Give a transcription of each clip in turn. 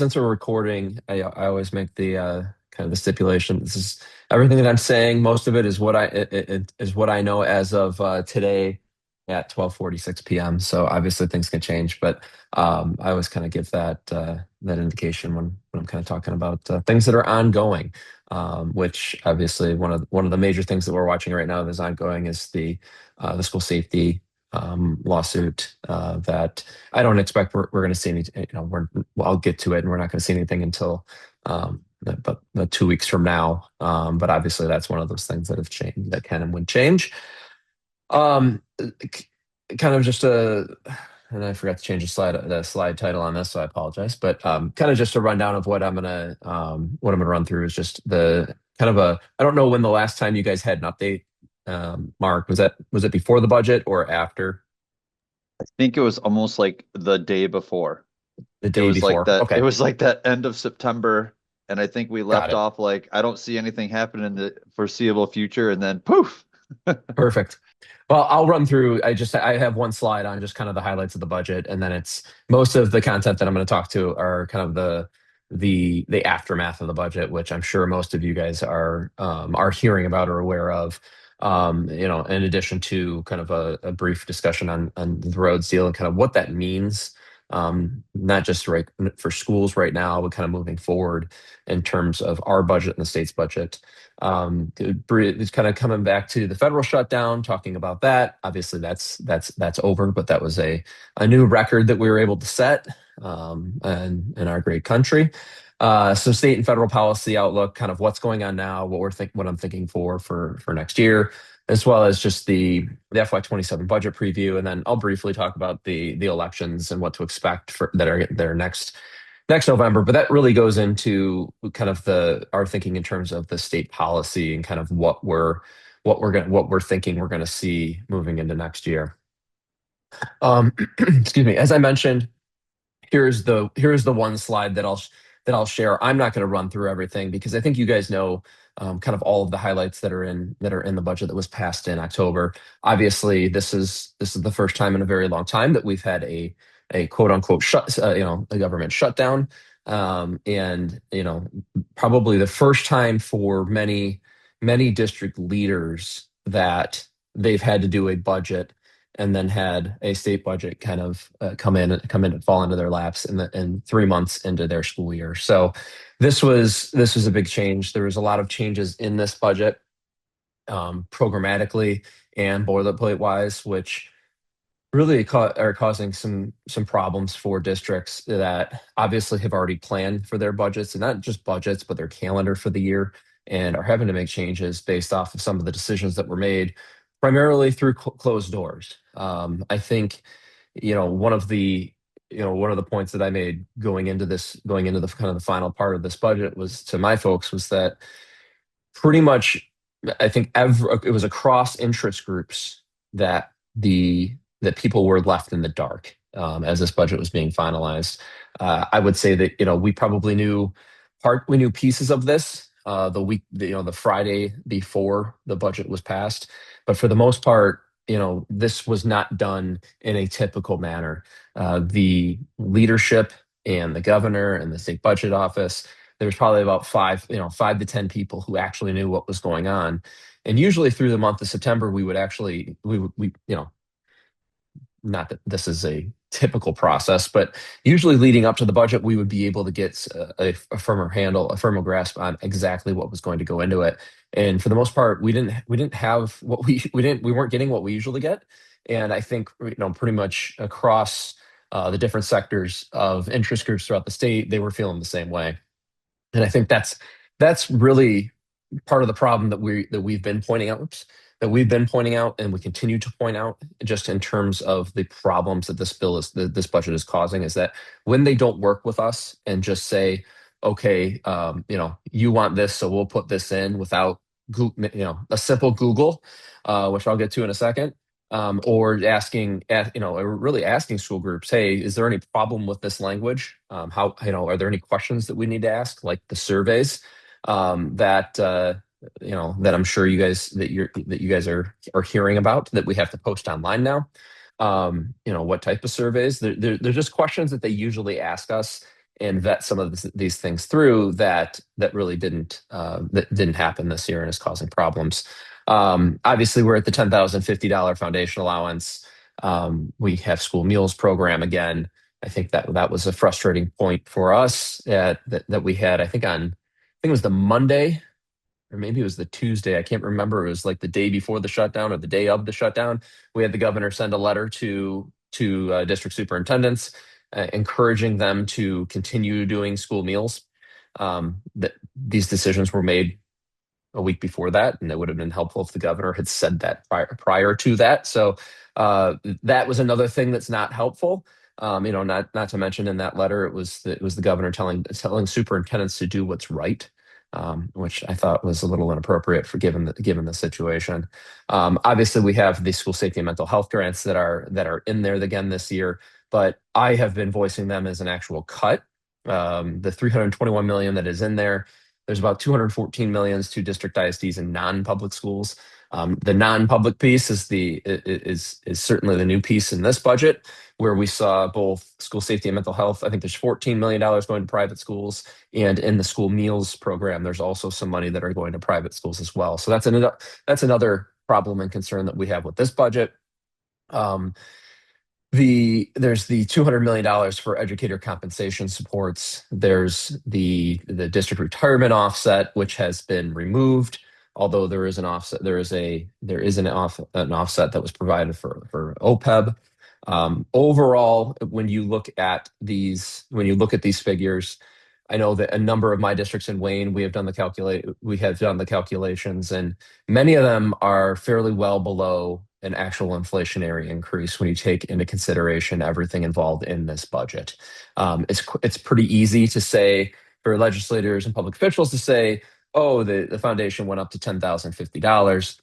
since we're recording, I always make the kind of the stipulation. This is everything that I'm saying. Most of it is it is what I know as of today at 12:46 p.m. So obviously things can change, but I always kind of give that indication when I'm kind of talking about things that are ongoing. Which obviously one of the major things that we're watching right now that's ongoing is the school safety lawsuit that I don't expect we're going to see any. Well, I'll get to it, and we're not going to see anything until but 2 weeks from now. But obviously, that's one of those things that have changed that can and would change. Kind of just and I forgot to change the slide title on this, so I apologize. But kind of just a rundown of what I'm gonna run through is just the kind of a I don't know when the last time you guys had an update. Mark, was it before the budget or after I think it was almost like the day before. the It day was like before? that. It Okay, was like that end of September, and I think we got left it. off like I don't see anything happen in the foreseeable future, and then poof. Perfect. Well, I'll run through. I have one slide on just kind of the highlights of the budget, and then it's most of the content that I'm going to talk to are kind of the aftermath of the budget, which I'm sure most of you guys are hearing about or aware of. In addition to kind of a brief discussion on the roads deal and kind of what that means, not just right for schools right now, but kind of moving forward in terms of our budget and the state's budget. It's kind of coming back to the federal shutdown, talking about that. Obviously, that's over, but that was a new record that we were able to set and in our great country. So state and federal policy outlook, kind of what's going on now, what I'm thinking for next year, as well as just the FY 27 budget preview, and then I'll briefly talk about the elections and what to expect for that are there next November. But that really goes into kind of the our thinking in terms of the state policy and kind of what we're thinking we're going to see moving into next year. Excuse me. As I mentioned, here's the one slide that I'll share. I'm not going to run through everything because I think you guys know kind of all of the highlights that are in the budget that was passed in October. Obviously, this is the first time in a very long time that we've had a quote unquote a government shutdown, and probably the first time for many district leaders that they've had to do a budget and then had a state budget kind of come in and fall into their laps in 3 months into their school year. So this was a big change. There was a lot of changes in this budget, programmatically and boilerplate wise, which really are causing some problems for districts that obviously have already planned for their budgets, and not just budgets, but their calendar for the year, and are having to make changes based off of some of the decisions that were made, primarily through closed doors. I think one of the points that I made going into the kind of the final part of this budget was to my folks was that pretty much I think it was across interest groups that that people were left in the dark as this budget was being finalized. I would say that we knew pieces of this the Friday before the budget was passed, but for the most part, this was not done in a typical manner. The leadership and the governor and the state budget office, there was probably about 5 to 10 people who actually knew what was going on. And usually through the month of September, we would actually, we, not that this is a typical process, but usually leading up to the budget, we would be able to get a firmer grasp on exactly what was going to go into it. And for the most part, we didn't have what we weren't getting what we usually get. And I think, pretty much across the different sectors of interest groups throughout the state, they were feeling the same way. And I think that's really part of the problem that we've been pointing out, and we continue to point out, just in terms of the problems that this budget is causing, is that when they don't work with us and just say, okay, you want this, so we'll put this in without a simple Google, which I'll get to in a second. Or really asking school groups, hey, is there any problem with this language? Are there any questions that we need to ask, like the surveys that I'm sure you guys are hearing about, that we have to post online now. What type of surveys? They're just questions that they usually ask us, and vet some of these things through that really didn't happen this year and is causing problems. Obviously, we're at the $10,050 foundation allowance. We have school meals program again. I think that was a frustrating point for us that we had. I think it was the Monday or maybe it was the Tuesday. I can't remember. It was like the day before the shutdown or the day of the shutdown. We had the governor send a letter to district superintendents, encouraging them to continue doing school meals. That these decisions were made a week before that, and it would have been helpful if the governor had said that prior to that. So that was another thing that's not helpful. Not to mention in that letter, it was the governor telling superintendents to do what's right, which I thought was a little inappropriate for given the situation. Obviously, we have the school safety and mental health grants that are in there again this year, but I have been voicing them as an actual cut. The 321 million that is in there, there's about 214 millions to district ISDs and non-public schools. The non-public piece is certainly the new piece in this budget, where we saw both school safety and mental health. I think there's $14 million going to private schools, and in the school meals program, there's also some money that are going to private schools as well. So that's another problem and concern that we have with this budget. Um, there's the $200 million for educator compensation supports. There's the district retirement offset, which has been removed. Although there is an offset, an offset that was provided for OPEB. Overall, when you look at these figures, I know that a number of my districts in Wayne, we have done the calculations, and many of them are fairly well below an actual inflationary increase when you take into consideration everything involved in this budget. It's pretty easy to say for legislators and public officials to say, "Oh, the foundation went up to $10,050.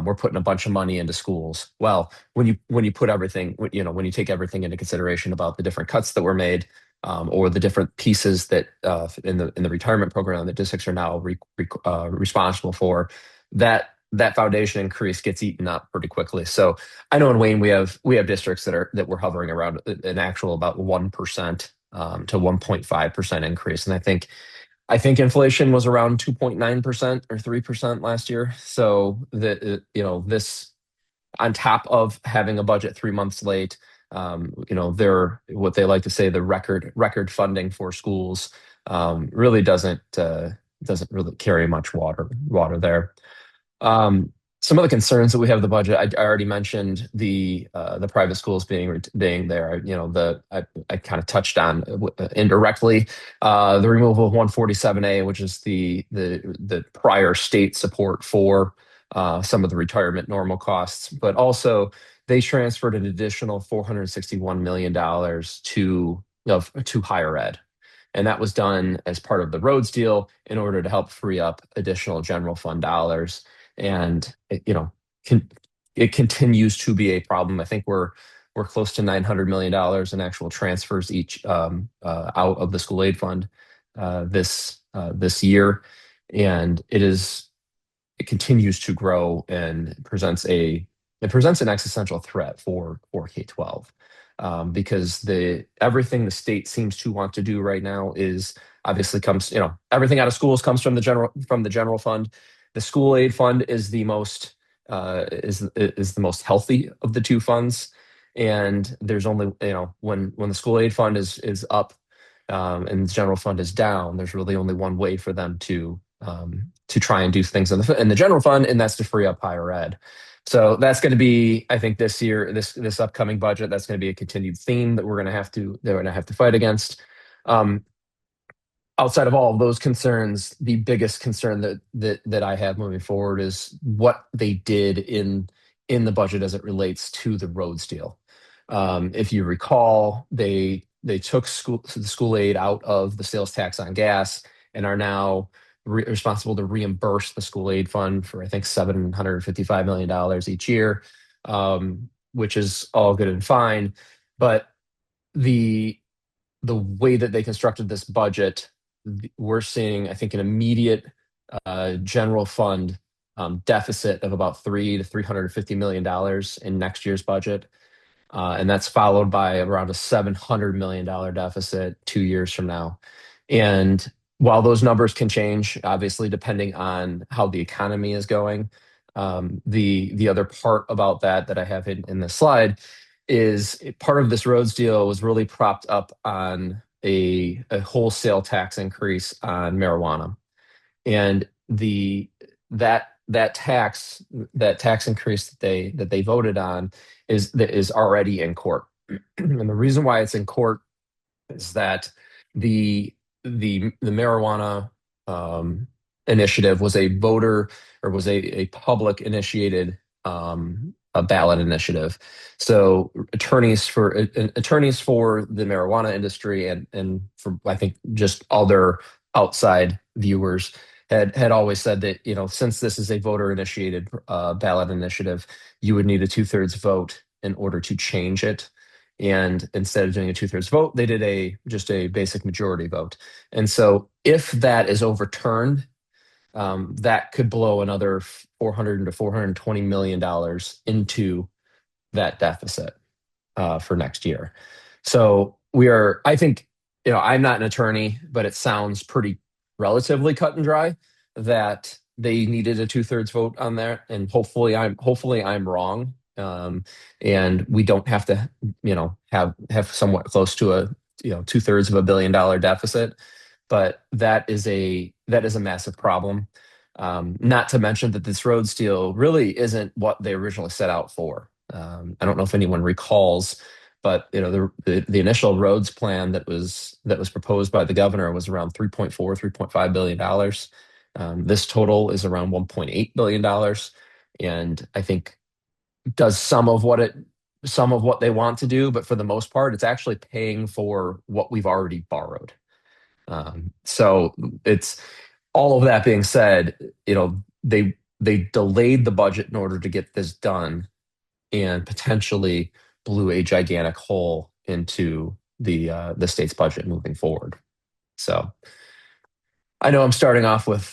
We're putting a bunch of money into schools." Well, when you put everything, when you take everything into consideration about the different cuts that were made, or the different pieces that in the retirement program that districts are now responsible for, that foundation increase gets eaten up pretty quickly. So I know in Wayne we have districts that we're hovering around an actual about 1% to 1.5% increase, and I think inflation was around 2.9% or 3% last year. So this on top of having a budget 3 months late, they're what they like to say the record funding for schools really doesn't really carry much water there. Um, some of the concerns that we have with the budget, I already mentioned the private schools being there. I kind of touched on indirectly the removal of 147A, which is the prior state support for some of the retirement normal costs, but also they transferred an additional $461 million to higher ed. And that was done as part of the roads deal in order to help free up additional general fund dollars. And con- it continues to be a problem. I think we're close to $900 million in actual transfers each out of the school aid fund this year, and it continues to grow and presents an existential threat for K-12, because the everything the state seems to want to do right now is obviously comes everything out of schools comes from the general fund. The school aid fund is the most healthy of the two funds, and there's only when the school aid fund is up, and the general fund is down. There's really only one way for them to try and do things in the general fund, and that's to free up higher ed. So that's going to be, I think, this year, this upcoming budget, that's going to be a continued theme that we're going to have to fight against. Um, Outside of all of those concerns, the biggest concern that I have moving forward is what they did in the budget as it relates to the roads deal. If you recall, they took the school aid out of the sales tax on gas and are now responsible to reimburse the school aid fund for, I think, $755 million each year, which is all good and fine. But the the way that they constructed this budget, we're seeing, I think, an immediate general fund deficit of about $300 to $350 million in next year's budget. And that's followed by around a $700 million deficit 2 years from now. And while those numbers can change, obviously, depending on how the economy is going, the other part about that I have in this slide is part of this roads deal was really propped up on a wholesale tax increase on marijuana. And the that tax increase that they voted on is already in court. And the reason why it's in court is that the the marijuana um, initiative was a voter or was a public initiated a ballot initiative. So attorneys for the marijuana industry and for I think just other outside viewers had always said that since this is a voter initiated ballot initiative, you would need a two-thirds vote in order to change it. And instead of doing a two-thirds vote, they did just a basic majority vote. And so if that is overturned, that could blow another 400 to $420 million into that deficit for next year. So I think, I'm not an attorney, but it sounds pretty relatively cut and dry that they needed a two-thirds vote on there. And hopefully I'm wrong. And we don't have to, have somewhat close to a, two-thirds of $1 billion deficit. But that is a massive problem. Not to mention that this road deal really isn't what they originally set out for. I don't know if anyone recalls, but the initial roads plan that was proposed by the governor was around 3.4, $3.5 billion. This total is around $1.8 billion, and I think does some of what they want to do, but for the most part, it's actually paying for what we've already borrowed. So it's all of that being said, they delayed the budget in order to get this done and potentially blew a gigantic hole into the state's budget moving forward. So I know I'm starting off with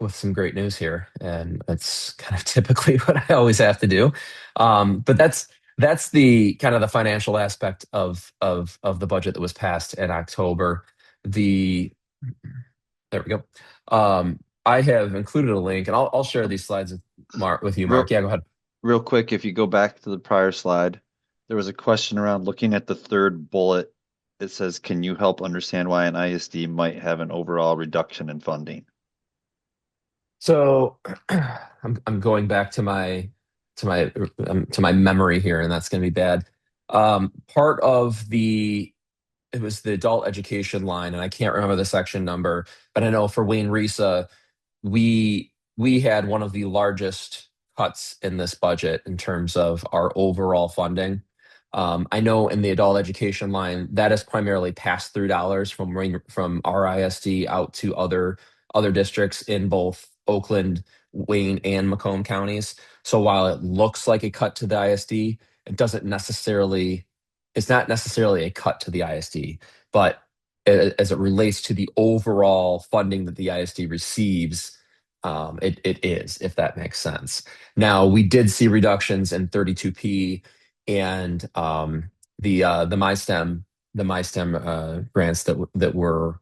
some great news here, and that's kind of typically what I always have to do. But that's the kind of the financial aspect of the budget that was passed in October. The There we go. I have included a link, and I'll share these slides with you, Mark. Real, Yeah, go ahead. real quick, if you go back to the prior slide, there was a question around looking at the third bullet. It says, can you help understand why an ISD might have an overall reduction in funding? So I'm going back to my memory here, and that's going to be bad. Part of it was the adult education line, and I can't remember the section number, but I know for Wayne RESA, we had one of the largest cuts in this budget in terms of our overall funding. I know in the adult education line, that is primarily pass-through dollars from our ISD out to other districts in both Oakland, Wayne, and Macomb counties. So while it looks like a cut to the ISD, it doesn't necessarily, it's not necessarily a cut to the ISD, but as it relates to the overall funding that the ISD receives, it is, if that makes sense. Now, we did see reductions in 32P and the MySTEM grants that were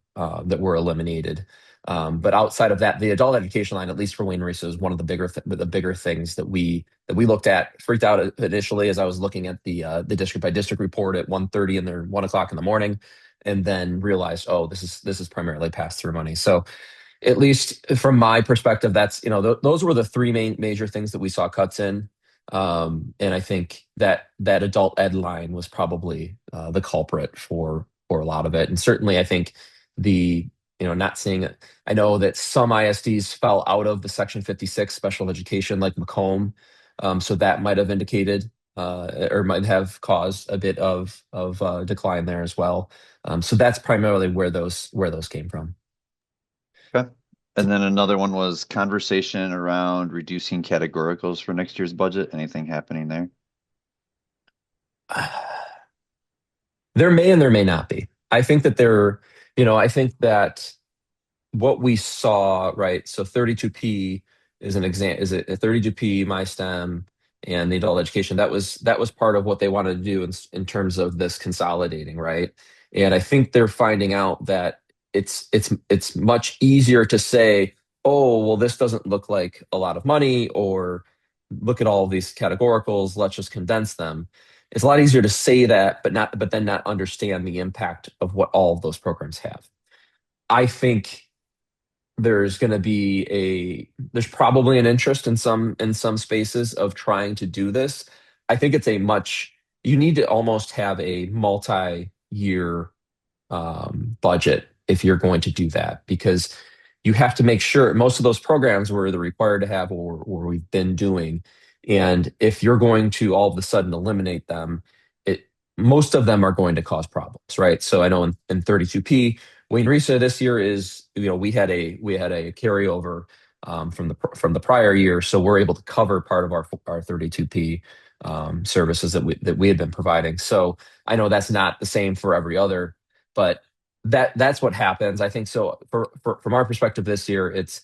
eliminated. But outside of that, the adult education line, at least for Wayne Reese, is one of the bigger things that we looked at. Freaked out initially as I was looking at the district by district report at 1:30 and 1 o'clock in the morning, and then realized, oh, this is primarily pass through money. So at least from my perspective, that's those were the three major things that we saw cuts in. And I think that adult ed line was probably the culprit for a lot of it. And certainly, I think the not seeing it. I know that some ISDs fell out of the Section 56 special education, like Macomb, so that might have indicated or might have caused a bit of decline there as well. So that's primarily where those came from. Okay. And then another one was conversation around reducing categoricals for next year's budget. Anything happening there? There may and there may not be. I think that what we saw, right? So 32P is an exam is a 32P MySTEM and the adult education. That was part of what they wanted to do in terms of this consolidating, right? And I think they're finding out that it's much easier to say, oh, well, this doesn't look like a lot of money, or look at all of these categoricals, let's just condense them. It's a lot easier to say that, but then not understand the impact of what all of those programs have. I think there's probably an interest in some spaces of trying to do this. I think it's a much you need to almost have a multi-year budget if you're going to do that, because you have to make sure most of those programs were the required to have, or we've been doing. And if you're going to all of a sudden eliminate them, it most of them are going to cause problems, right? So I know in 32P, Wayne RESA this year is, we had a carryover from the prior year, so we're able to cover part of our 32P services that we had been providing. So I know that's not the same for every other, but that's what happens. I think so. From our perspective this year, it's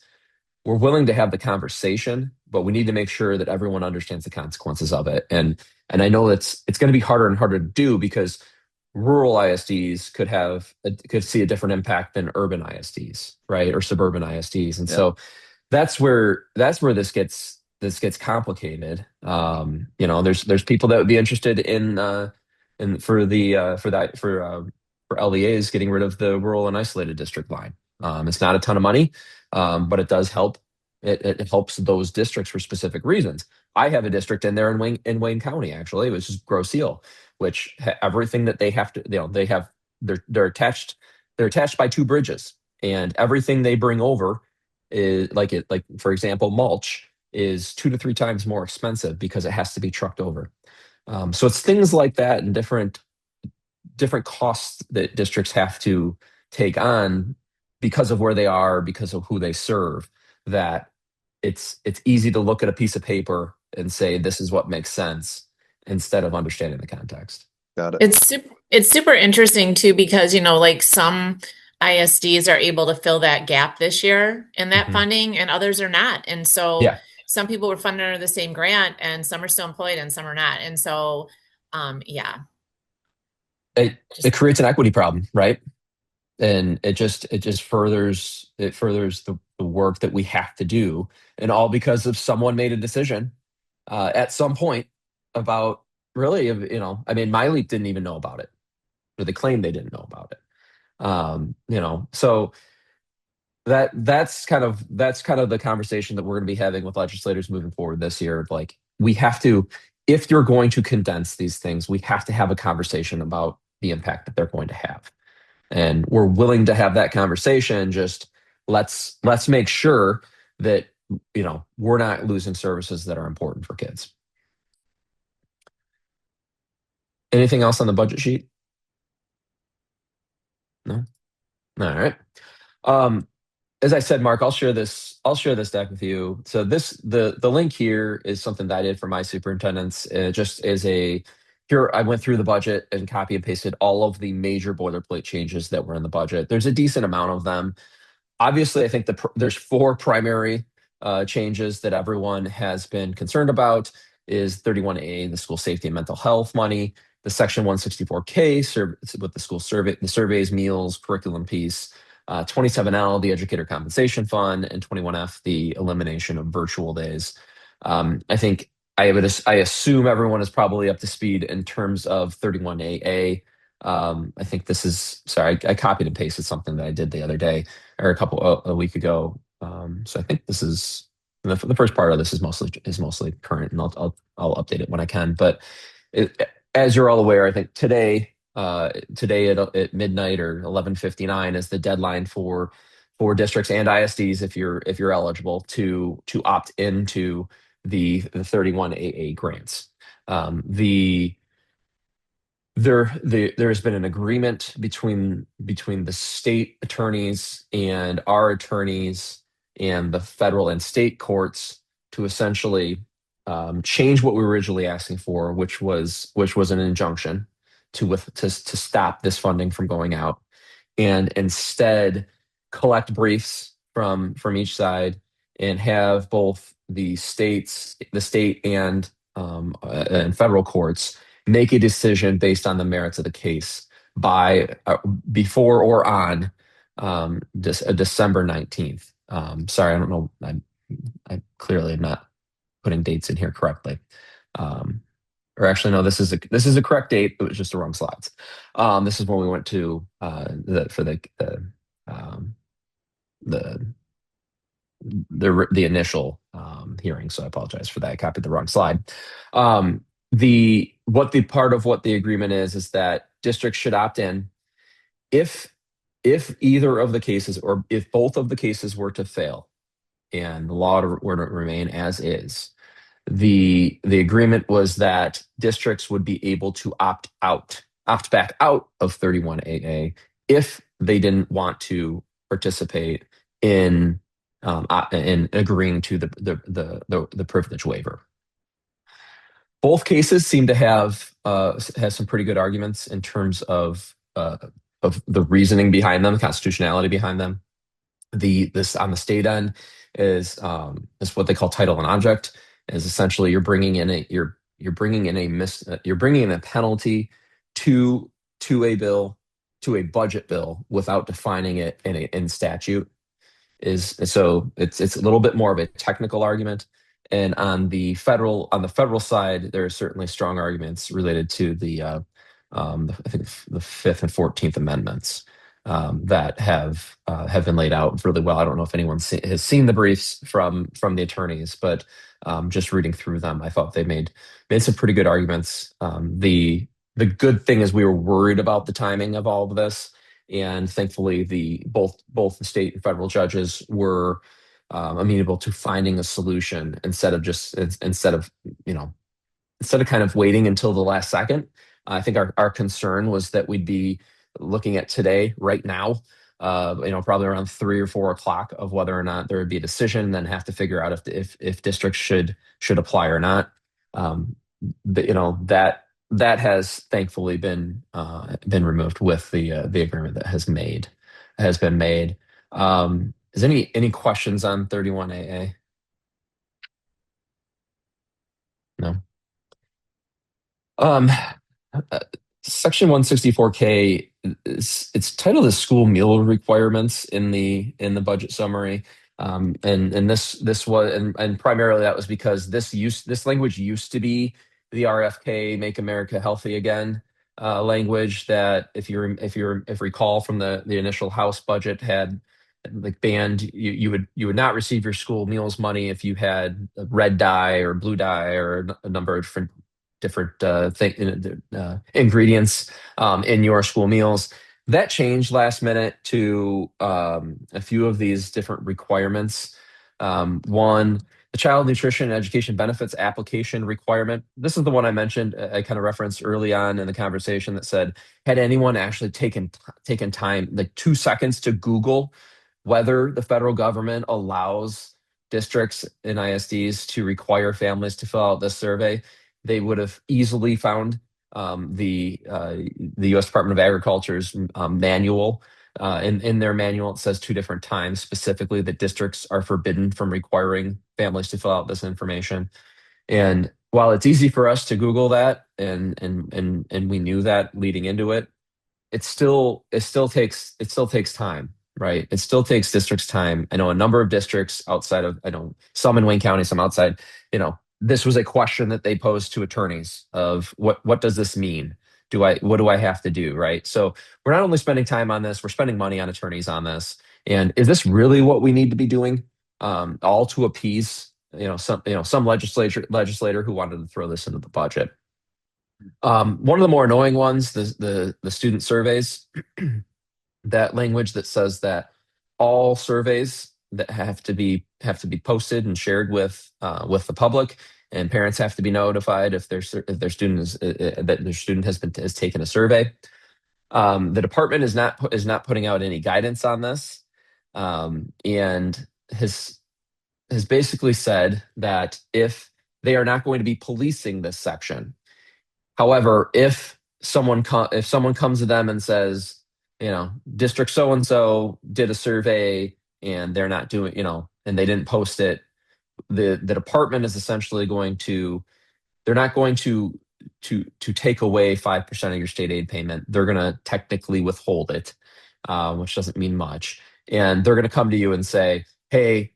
we're willing to have the conversation, but we need to make sure that everyone understands the consequences of it. And I know it's going to be harder and harder to do because rural ISDs could see a different impact than urban ISDs, right, or suburban ISDs, and Yeah. so that's where this gets complicated. There's people that would be interested in for LEAs getting rid of the rural and isolated district line. It's not a ton of money, but it does help. It helps those districts for specific reasons. I have a district in there in Wayne County, actually, which is Grosse Ile, which everything that they have to, they're attached by two bridges, and everything they bring over is like for example, mulch is 2 to 3 times more expensive because it has to be trucked over. So it's things like that and different costs that districts have to take on because of where they are, because of who they serve, that it's easy to look at a piece of paper and say this is what makes sense instead of understanding the context. Got it. It's super interesting too because like some ISDs are able to fill that gap this year in that Mhm. funding and others are not. And so Yeah, some people were funded under the same grant and some are still employed and some are not. And so yeah, it just creates an equity problem, right? And it just furthers the work that we have to do, and all because of someone made a decision at some point about, really, I mean, MyLeap didn't even know about it, or they claimed they didn't know about it. So that's kind of the conversation that we're going to be having with legislators moving forward this year. Like, we have to, if you're going to condense these things, we have to have a conversation about the impact that they're going to have, and we're willing to have that conversation. Just let's make sure that we're not losing services that are important for kids. Anything else on the budget sheet? No. All right. um as I said, Mark, I'll share this deck with you. So the link here is something that I did for my superintendents. It just is a here. I went through the budget and copy and pasted all of the major boilerplate changes that were in the budget. There's a decent amount of them. Obviously, I think there's four primary changes that everyone has been concerned about: is 31A, the school safety and mental health money; the Section 164K with the school survey, the surveys, meals, curriculum piece; 27L, the educator compensation fund; and 21F, the elimination of virtual days. I think I assume everyone is probably up to speed in terms of 31AA. I think this is, sorry, I copied and pasted something that I did the other day, or a week ago. So I think this is the first part of this is mostly current, and I'll update it when I can. But as you're all aware, I think today at midnight, or 11:59, is the deadline for districts and ISDs, if you're eligible to opt into the 31AA grants. The there has been an agreement between the state attorneys and our attorneys and the federal and state courts to essentially change what we were originally asking for, which was an injunction to stop this funding from going out, and instead collect briefs from each side, and have both the state in federal courts make a decision based on the merits of the case by before or on December 19th. Sorry, I don't know. I clearly am not putting dates in here correctly. Um, or actually, no, this is a correct date. It was just the wrong slides. This is when we went to for um, the the initial hearing. So I apologize for that. I copied the wrong slide. The what the part of what the agreement is that districts should opt in if either of the cases or if both of the cases were to fail and the law were to remain as is. The agreement was that districts would be able to opt back out of 31AA if they didn't want to participate in in agreeing to the privilege waiver. Both cases seem to have some pretty good arguments in terms of the reasoning behind them, the constitutionality behind them. This on the state end is what they call title and object, is essentially you're bringing in a penalty to a bill, to a budget bill, without defining it in statute. Is so it's a little bit more of a technical argument. And on the federal side, there are certainly strong arguments related to I think the Fifth and 14th Amendments that have been laid out really well. I don't know if anyone has seen the briefs from the attorneys, but just reading through them, I thought they made some pretty good arguments. The good thing is we were worried about the timing of all of this, and thankfully both the state and federal judges were amenable to finding a solution instead of kind of waiting until the last second. I think our concern was that we'd be looking at today, right now, probably around 3 or 4 o'clock, of whether or not there would be a decision, then have to figure out if districts should apply or not. But that has thankfully been removed with the agreement that has been made. Is any questions on 31AA? No. Um, Section 164K, it's titled as school meal requirements in the budget summary. And this was and primarily that was because this language used to be the RFK Make America Healthy Again language that if recall from the initial House budget had like banned you would not receive your school meals money if you had red dye or blue dye or a number of different ingredients in your school meals. That changed last minute to a few of these different requirements. One, the child nutrition and education benefits application requirement. This is the one I mentioned. I kind of referenced early on in the conversation that said, had anyone actually taken time, like 2 seconds, to Google whether the federal government allows districts and ISDs to require families to fill out this survey, they would have easily found the U.S. Department of Agriculture's manual. In their manual, it says 2 different times specifically that districts are forbidden from requiring families to fill out this information. And while it's easy for us to Google that, and we knew that leading into it, it still takes time, right? It still takes districts time. I know a number of districts outside of, I know some in Wayne County, some outside. This was a question that they posed to attorneys of what does this mean? What do I have to do, right? So we're not only spending time on this, we're spending money on attorneys on this. And is this really what we need to be doing? All to appease some legislator who wanted to throw this into the budget. One of the more annoying ones, the student surveys, that language that says that all surveys that have to be posted and shared with the public, and parents have to be notified if their student has taken a survey. The department is not putting out any guidance on this, and has basically said that if they are not going to be policing this section. However, if someone comes to them and says, district so and so did a survey and they're not doing, and they didn't post it, the department is essentially going to they're not going to take away 5% of your state aid payment. They're going to technically withhold it, which doesn't mean much. And they're going to come to you and say, "Hey,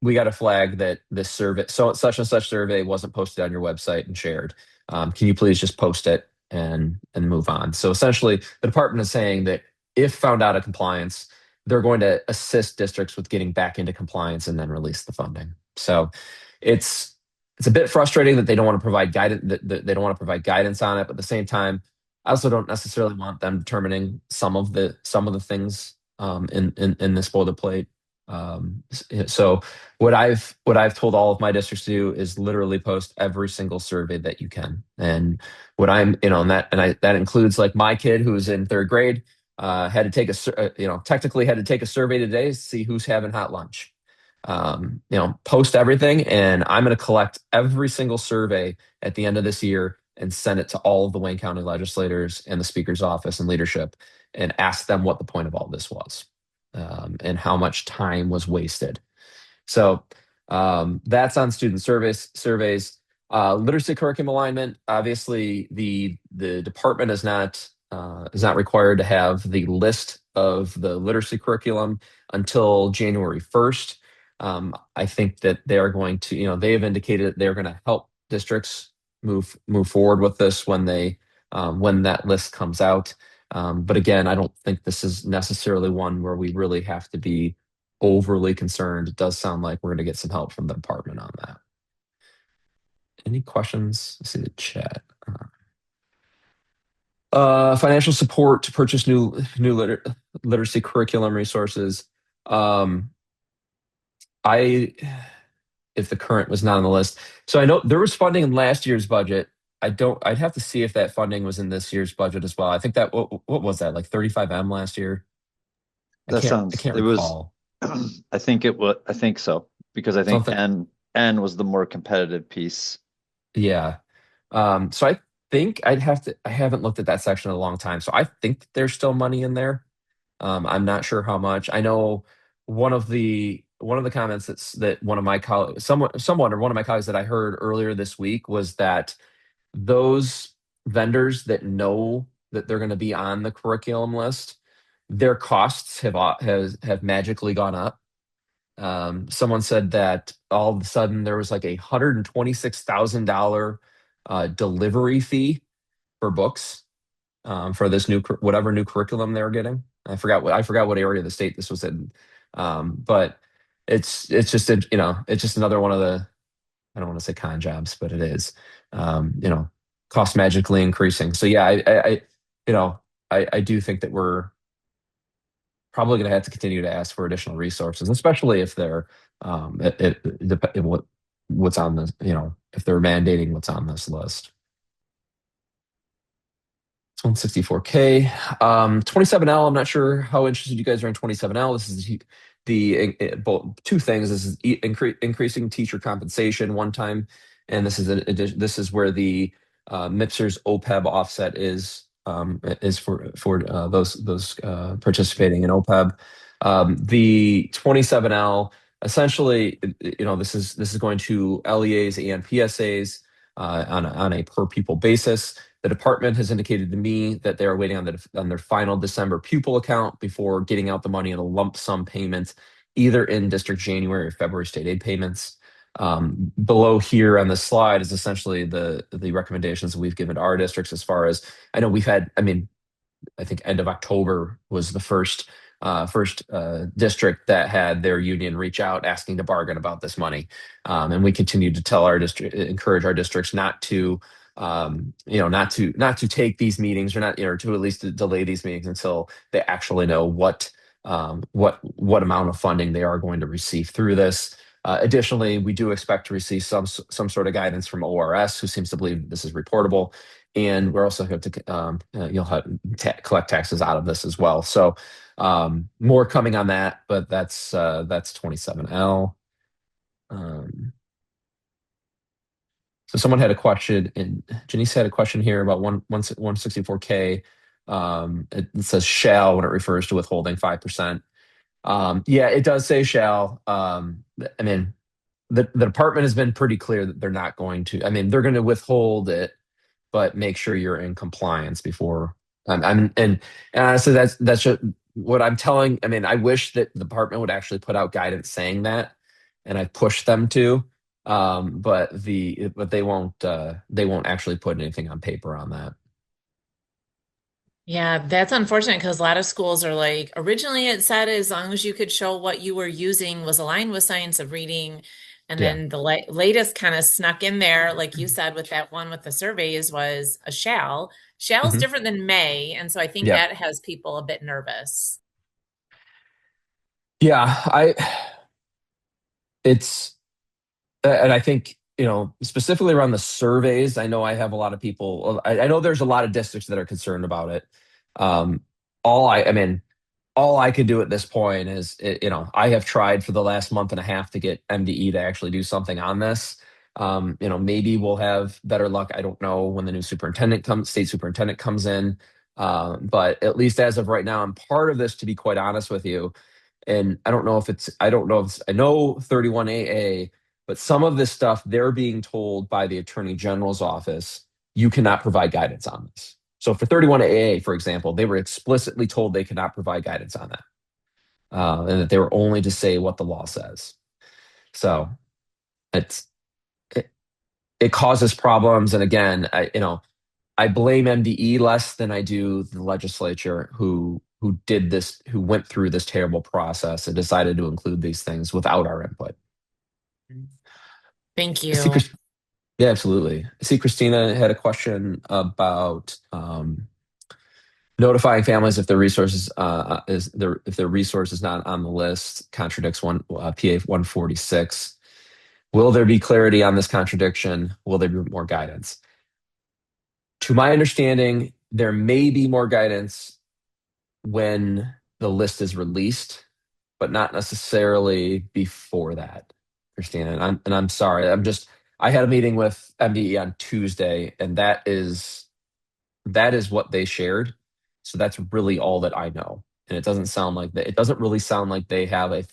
we got a flag that this survey, so such and such survey wasn't posted on your website and shared. Can you please just post it and move on?" So essentially, the department is saying that if found out of compliance, they're going to assist districts with getting back into compliance and then release the funding. So it's it's a bit frustrating that they don't want to provide guidance, that they don't want to provide guidance on it, but at the same time, I also don't necessarily want them determining some of the things in this boilerplate. So what I've told all of my districts to do is literally post every single survey that you can. And what I'm, and that includes like my kid who's in third grade, had to take technically had to take a survey today to see who's having hot lunch. Post everything, and I'm going to collect every single survey at the end of this year and send it to all of the Wayne County legislators and the speaker's office and leadership and ask them what the point of all this was, and how much time was wasted. So that's on student surveys. Literacy curriculum alignment. Obviously, the department is not required to have the list of the literacy curriculum until January 1st. I think that they are going to, they have indicated that they're going to help districts move forward with this when that list comes out. But again, I don't think this is necessarily one where we really have to be overly concerned. It does sound like we're going to get some help from the department on that. Any questions? Let's see the chat. Financial support to purchase new literacy curriculum resources. I If the current was not on the list. So I know there was funding in last year's budget. I'd have to see if that funding was in this year's budget as well. I think that what was that, like 35M last year? I That can't I sounds, can't it was, recall. I think so, because I think Something. N was the more competitive piece. Yeah. So I think I haven't looked at that section in a long time. So I think there's still money in there. I'm not sure how much. I know one of the comments that one of my colleagues, someone or one of my colleagues that I heard earlier this week was that those vendors that know that they're going to be on the curriculum list, their costs have magically gone up. Someone said that all of a sudden there was like $126,000 delivery fee for books, for this whatever new curriculum they were getting. I forgot what area of the state this was in, but it's just another one of the, I don't want to say con jobs, but it is, cost magically increasing. So yeah, you know I do think that we're probably going to have to continue to ask for additional resources, especially if they're what's on this, if they're mandating what's on this list. It's 164K. 27L, I'm not sure how interested you guys are in 27L. This is both two things. This is increasing teacher compensation one time, and this is where the MIPSR's OPEB offset is for those participating in OPEB. The 27L, essentially, this is going to LEAs and PSAs on a per pupil basis. The department has indicated to me that they are waiting on their final December pupil account before getting out the money in a lump sum payment, either in district January or February state aid payments. Below here on the slide is essentially the recommendations that we've given to our districts as far as, I know we've had, I think end of October was the first district that had their union reach out asking to bargain about this money, and we continue to encourage our districts not to take these meetings, or not, or to at least delay these meetings until they actually know what amount of funding they are going to receive through this. Additionally, we do expect to receive some sort of guidance from ORS, who seems to believe this is reportable, and we're also going to you'll have collect taxes out of this as well. So more coming on that, but that's 27L. So someone had a question, and Janice had a question here about 164K. It says shall when it refers to withholding 5%. Yeah, it does say shall. the department has been pretty clear that they're not going to. I mean, they're going to withhold it, but make sure you're in compliance before. And honestly, that's just what I'm telling. I mean, I wish that the department would actually put out guidance saying that, and I pushed them to. But they won't actually put anything on paper on that. Yeah, that's unfortunate because a lot of schools are like, originally it said as long as you could show what you were using was aligned with science of reading. And Yeah. then the latest kind of snuck in there, like you said, with that one with the surveys was a shall. Shall is Hmm. different than may. And so I think Yeah. that has people a bit nervous. Yeah. It's and I think, specifically around the surveys, I know I have a lot of people. I know there's a lot of districts that are concerned about it. Um, I mean, all I could do at this point is, I have tried for the last month and a half to get MDE to actually do something on this. Maybe we'll have better luck. I don't know when the new state superintendent comes in. But at least as of right now, I'm part of this, to be quite honest with you. And I don't know if I know 31AA, but some of this stuff they're being told by the Attorney General's office, you cannot provide guidance on this. So for 31AA, for example, they were explicitly told they could not provide guidance on that, and that they were only to say what the law says. So it's it, it causes problems. And again, I blame MDE less than I do the legislature who went through this terrible process and decided to include these things without our input. Thank I see, you. yeah, absolutely. I see Christina had a question about notifying families if their resources if their resource is not on the list contradicts PA 146. Will there be clarity on this contradiction? Will there be more guidance? To my understanding, there may be more guidance when the list is released, but not necessarily before that, Christina. And I'm sorry. I had a meeting with MDE on Tuesday, and that is what they shared. So that's really all that I know. And it doesn't really sound like they have a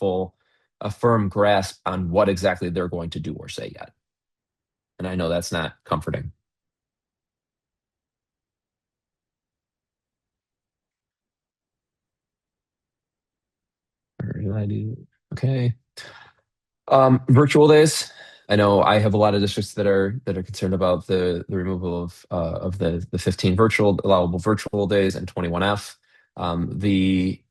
firm grasp on what exactly they're going to do or say yet. And I know that's not comforting. Okay. Virtual days. I know I have a lot of districts that are concerned about the removal of the 15 allowable virtual days and 21F. The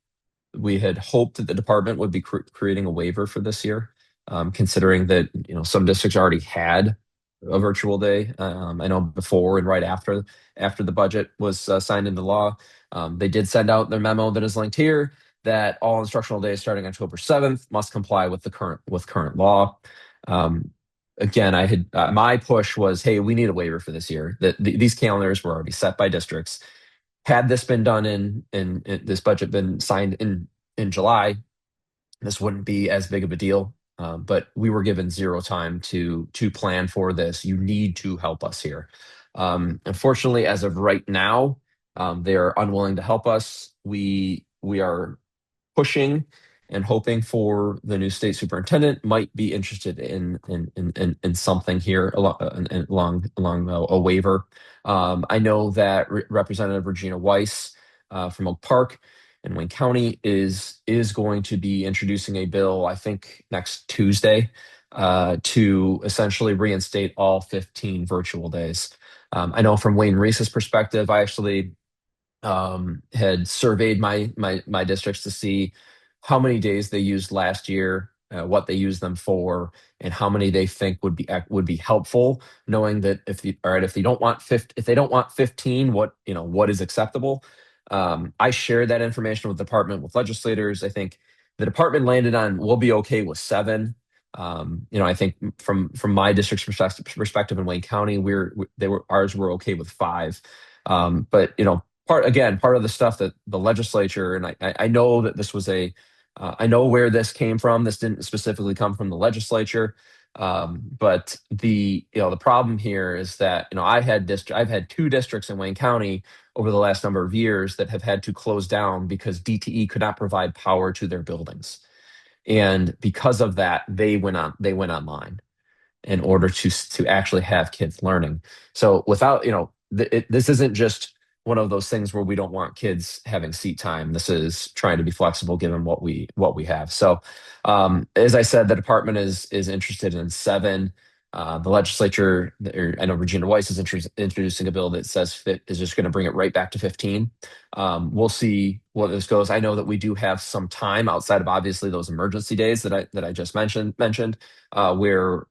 We had hoped that the department would be creating a waiver for this year, considering that some districts already had a virtual day. I know before and right after the budget was signed into law, they did send out their memo that is linked here that all instructional days starting October 7th must comply with the current law. Um, Again, I had my push was, hey, we need a waiver for this year. That these calendars were already set by districts. Had this been done in this budget been signed in July, this wouldn't be as big of a deal. But we were given zero time to plan for this. You need to help us here. Unfortunately, as of right now, they are unwilling to help us. We are pushing and hoping for the new state superintendent might be interested in something here along a waiver. I know that Representative Regina Weiss from Oak Park in Wayne County is going to be introducing a bill, I think next Tuesday, to essentially reinstate all 15 virtual days. I know from Wayne Reese's perspective, I actually had surveyed my districts to see how many days they used last year, what they used them for, and how many they think would be helpful. Knowing that if they don't want 15, what is acceptable. I shared that information with the department, with legislators. I think the department landed on we'll be okay with 7. I think from my district's perspective in Wayne County, ours were okay with 5. But part of the stuff that the legislature, and I know that this was I know where this came from. This didn't specifically come from the legislature. But the problem here is that I've had 2 districts in Wayne County over the last number of years that have had to close down because DTE could not provide power to their buildings. And because of that, they went online in order to actually have kids learning. So without, this isn't just one of those things where we don't want kids having seat time. This is trying to be flexible given what we have. So as I said, the department is interested in seven. The legislature, or I know Regina Weiss is introducing a bill that says fit is just going to bring it right back to 15. We'll see what this goes. I know that we do have some time outside of obviously those emergency days that I just mentioned, where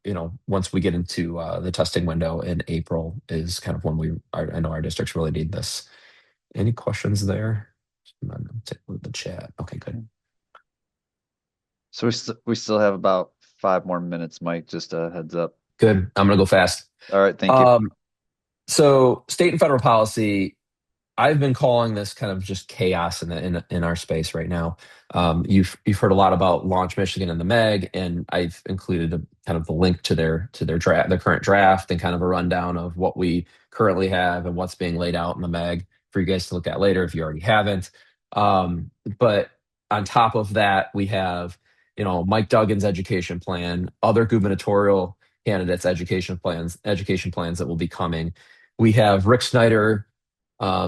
once we get into the testing window in April is kind of when I know our districts really need this. Any questions there? I'm gonna take a look at the chat. Okay, good. So we still have about 5 more minutes, Mike, just a heads up. Good. I'm gonna go fast. All right, thank you. So state and federal policy, I've been calling this kind of just chaos in our space right now. You've heard a lot about Launch Michigan and the Meg, and I've included kind of the link to their draft, their current draft, and kind of a rundown of what we currently have and what's being laid out in the Meg for you guys to look at later if you already haven't. But on top of that, we have Mike Duggan's education plan, other gubernatorial candidates' education plans that will be coming. We have Rick Snyder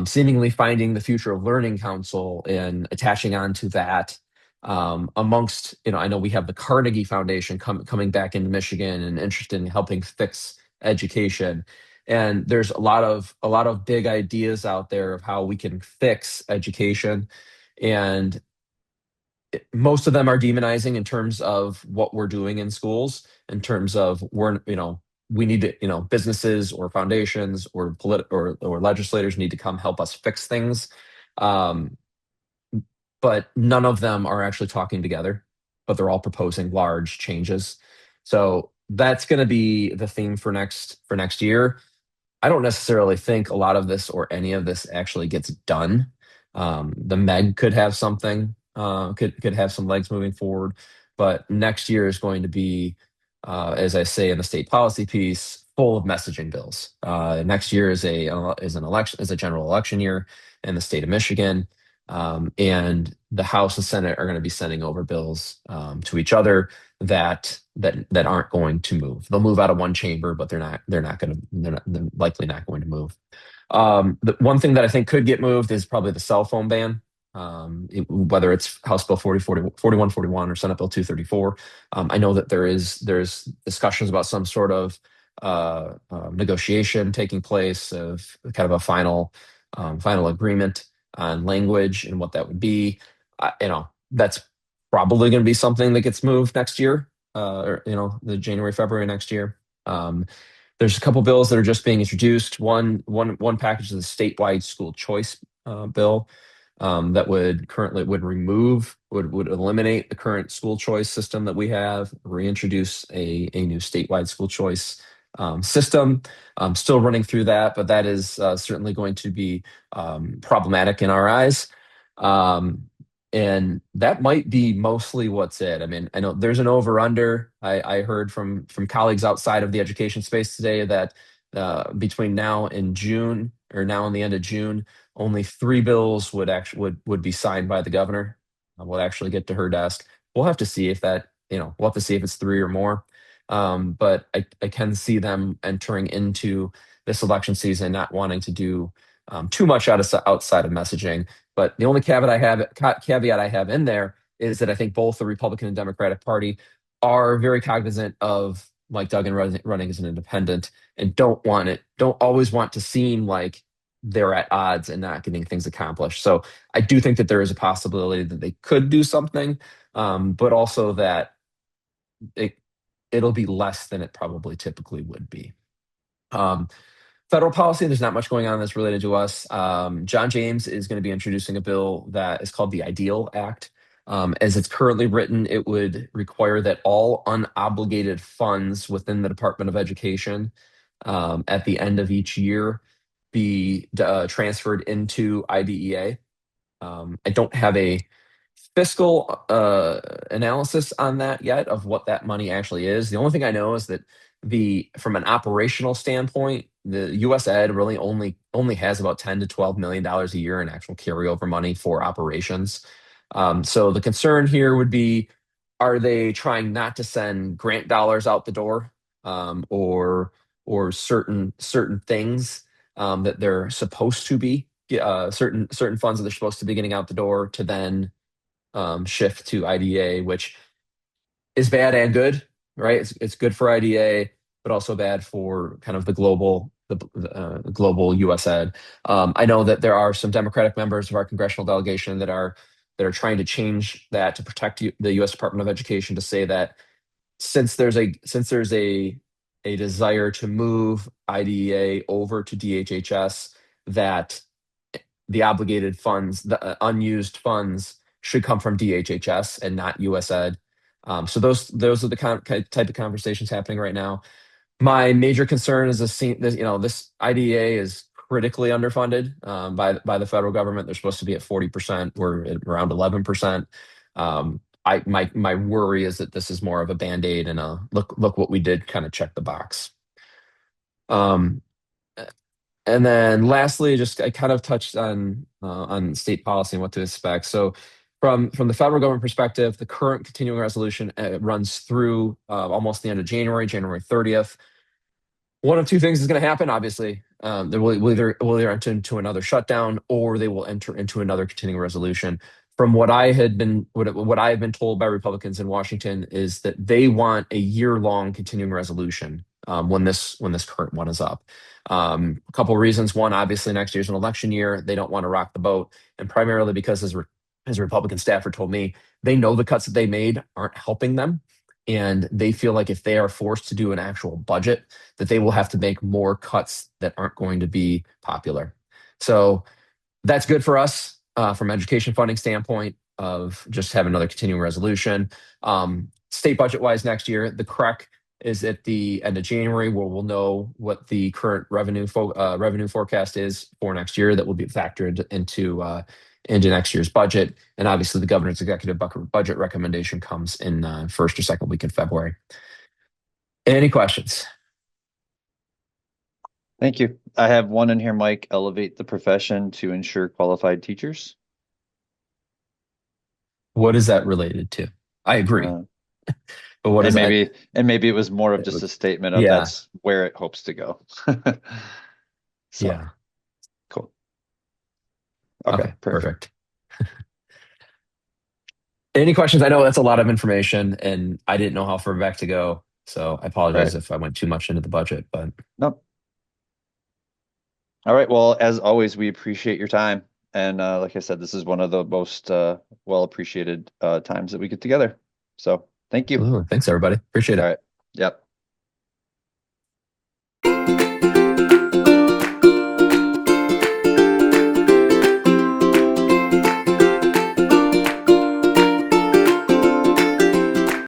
seemingly finding the future of learning council and attaching on to that. Amongst, I know we have the Carnegie Foundation coming back into Michigan and interested in helping fix education. And there's a lot of big ideas out there of how we can fix education. And most of them are demonizing in terms of what we're doing in schools, in terms of we need to, businesses or foundations or or legislators need to come help us fix things. Um, but none of them are actually talking together, but they're all proposing large changes. So that's going to be the theme for next year. I don't necessarily think a lot of this or any of this actually gets done. The Meg could have something, could have some legs moving forward, but next year is going to be, as I say in the state policy piece, full of messaging bills. Next year is a general election year in the state of Michigan, and the House and Senate are going to be sending over bills to each other that aren't going to move. They'll move out of one chamber, but they're likely not going to move. The one thing that I think could get moved is probably the cell phone ban. Whether it's House Bill 4141 or Senate Bill 234. I know that there's discussions about some sort of negotiation taking place of kind of a final agreement on language and what that would be. That's probably going to be something that gets moved next year, or the January, February next year. There's a couple bills that are just being introduced. One package is the statewide school choice bill that would eliminate the current school choice system that we have, reintroduce a new statewide school choice system. I'm still running through that, but that is certainly going to be problematic in our eyes. And that might be mostly what's it. I mean, I know there's an over under. I heard from colleagues outside of the education space today that between now and June, or now and the end of June, only three bills would be signed by the governor. Would actually get to her desk. We'll have to see if we'll have to see if it's three or more. But I can see them entering into this election season not wanting to do too much outside of messaging. But the only caveat I have in there is that I think both the Republican and Democratic Party are very cognizant of Mike Duggan running as an independent and don't always want to seem like they're at odds and not getting things accomplished. So I do think that there is a possibility that they could do something, but also that it'll be less than it probably typically would be. Federal policy, there's not much going on that's related to us. John James is going to be introducing a bill that is called the Ideal Act. As it's currently written, it would require that all unobligated funds within the Department of Education at the end of each year be transferred into IDEA. I don't have a fiscal analysis on that yet of what that money actually is. The only thing I know is that from an operational standpoint, the US Ed really only has about $10 to $12 million a year in actual carryover money for operations. So the concern here would be Are they trying not to send grant dollars out the door, or certain things that they're supposed to be certain funds that they're supposed to be getting out the door to then shift to IDA, which is bad and good, right? It's good for IDA, but also bad for kind of the global U.S. ed. I know that there are some Democratic members of our congressional delegation that are trying to change that to protect the U.S. Department of Education to say that since there's a desire to move IDEA over to DHHS, that the obligated funds, the unused funds, should come from DHHS and not US Ed. So those are the type of conversations happening right now. My major concern is this IDEA is critically underfunded by the federal government. They're supposed to be at 40%. We're at around 11%. My worry is that this is more of a band-aid and a look what we did kind of check the box. Um, and then lastly, just I kind of touched on state policy and what to expect. So from the federal government perspective, the current continuing resolution runs through almost the end of January, January 30th. One of two things is going to happen. Obviously, they will either enter into another shutdown or they will enter into another continuing resolution. From what I have been told by Republicans in Washington is that they want a year-long continuing resolution when this current one is up. A couple of reasons. One, obviously, next year's an election year. They don't want to rock the boat, and primarily because, as a Republican staffer told me, they know the cuts that they made aren't helping them, and they feel like if they are forced to do an actual budget, that they will have to make more cuts that aren't going to be popular. So that's good for us from education funding standpoint of just have another continuing resolution. State budget wise next year, the CREC is at the end of January where we'll know what the current revenue forecast is for next year that will be factored into next year's budget. And obviously the governor's executive budget recommendation comes in first or second week in February. Any questions? Thank you. I have one in here, Mike. Elevate the profession to ensure qualified teachers. What is that related to? I agree. But what and is that? maybe it was more of just a statement of Yeah. that's where it hopes to go. So, Yeah. cool. Okay, perfect. Any questions? I know that's a lot of information and I didn't know how far back to go. So I apologize if I went too much into the budget, but nope. All right. Well, as always, we appreciate your time. And like I said, this is one of the most well appreciated times that we get together. So thank you. Absolutely. Thanks, everybody. Appreciate it. All right. Yep.